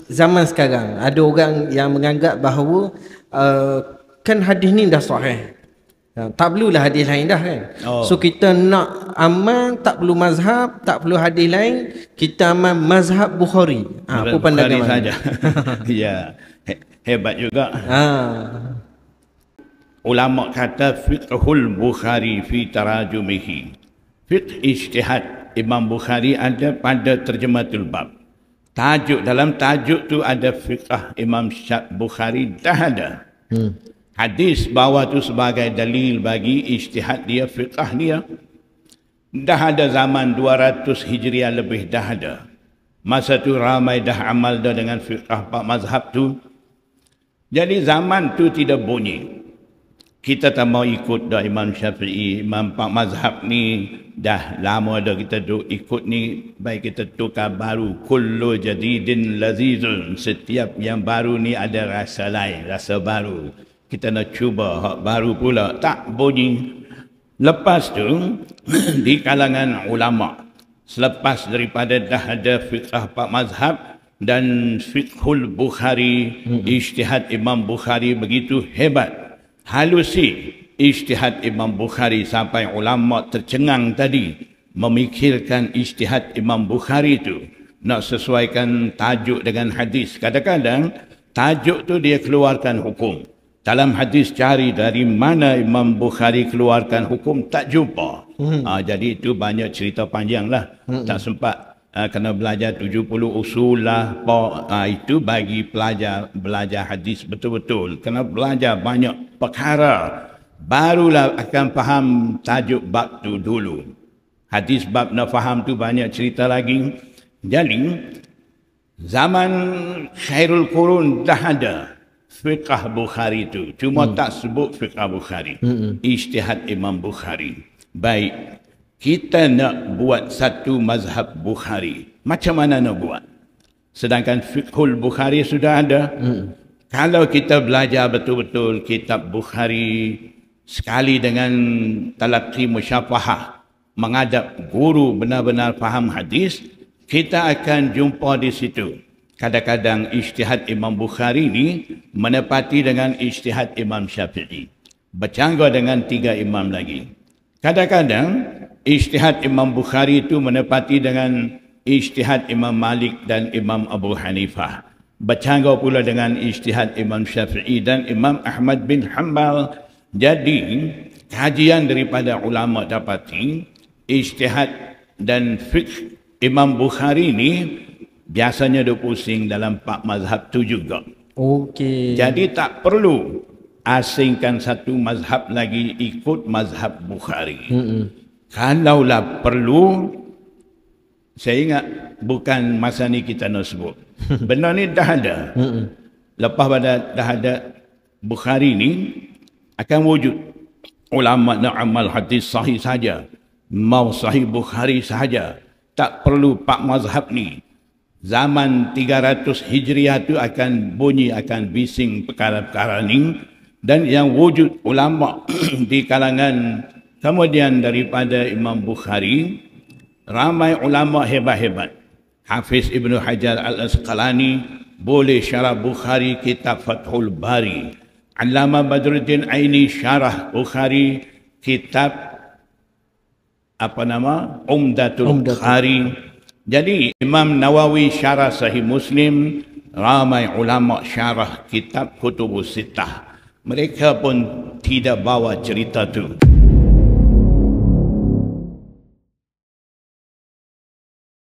zaman sekarang ada orang yang menganggap bahawa kan hadis ni dah sahih, tak perlulah hadis lain dah kan. So kita nak amal tak perlu mazhab, tak perlu hadis lain, kita amal mazhab Bukhari. Apa pandangan saja. Ya, hebat juga. Ulama kata fiqhul Bukhari fi tarajumihi. Fiqh ijtihad Imam Bukhari ada pada terjematul bab. Tajuk, dalam tajuk tu ada fiqh Imam Bukhari dah ada. Hadis bawa tu sebagai dalil bagi ijtihad dia, fiqh dia. Dah ada zaman 200 Hijriah lebih dah ada. Masa tu ramai dah amal dah dengan fiqh pak mazhab tu. Jadi zaman tu tidak bunyi. Kita tak mau ikut dah Imam Syafi'i, Imam pak mazhab ni dah lama dah kita duk ikut ni, baik kita tukar baru. Kullu jadidin lazizun, setiap yang baru ni ada rasa lain, rasa baru. Kita nak cuba hak baru pula, tak bunyi. Lepas tu di kalangan ulama, selepas daripada dah ada fiqh pak mazhab dan fiqhul Bukhari, ijtihad Imam Bukhari begitu hebat, halusi ijtihad Imam Bukhari sampai ulama tercengang tadi memikirkan ijtihad Imam Bukhari itu nak sesuaikan tajuk dengan hadis. Kadang-kadang tajuk tu dia keluarkan hukum. Dalam hadis cari dari mana Imam Bukhari keluarkan hukum, tak jumpa. Jadi itu banyak cerita panjang lah. Tak sempat. Kena belajar 70 usul lah. Itu bagi belajar hadis betul-betul. Kena belajar banyak perkara. Barulah akan faham tajuk bab tu dulu. Hadis bab nak faham tu banyak cerita lagi. Jadi, zaman Khairul Qurun dah ada fiqh Bukhari itu, cuma tak sebut fiqh Bukhari, ijtihad Imam Bukhari. Baik, kita nak buat satu mazhab Bukhari, macam mana nak buat? Sedangkan fiqhul Bukhari sudah ada. Kalau kita belajar betul-betul kitab Bukhari sekali dengan talaqi musyafahah, menghadap guru benar-benar faham hadis, kita akan jumpa di situ. Kadang-kadang ijtihad Imam Bukhari ni menepati dengan ijtihad Imam Syafi'i. Bercanggah dengan 3 imam lagi. Kadang-kadang ijtihad Imam Bukhari itu menepati dengan ijtihad Imam Malik dan Imam Abu Hanifah. Bercanggah pula dengan ijtihad Imam Syafi'i dan Imam Ahmad bin Hanbal. Jadi, kajian daripada ulama dapati ijtihad dan fiqh Imam Bukhari ni biasanya dia pusing dalam 4 mazhab tu juga. Okey. Jadi tak perlu asingkan satu mazhab lagi ikut mazhab Bukhari. Kalaulah perlu, saya ingat bukan masa ni kita nak sebut. Benda ni dah ada. Lepas pada dah ada Bukhari ni, akan wujud ulama nak amal hadis sahih saja. Mau sahih Bukhari sahaja. Tak perlu 4 mazhab ni. Zaman 300 Hijriah itu akan bunyi, akan bising perkara-perkara ni. Dan yang wujud ulama di kalangan kemudian daripada Imam Bukhari, ramai ulama hebat-hebat. Hafiz Ibnu Hajar Al-Asqalani boleh syarah Bukhari kitab Fathul Bari. Allama Badruddin Aini syarah Bukhari kitab Umdatul Bukhari. Jadi Imam Nawawi syarah Sahih Muslim, ramai ulama syarah kitab Kutubus Sittah. Mereka pun tidak bawa cerita tu.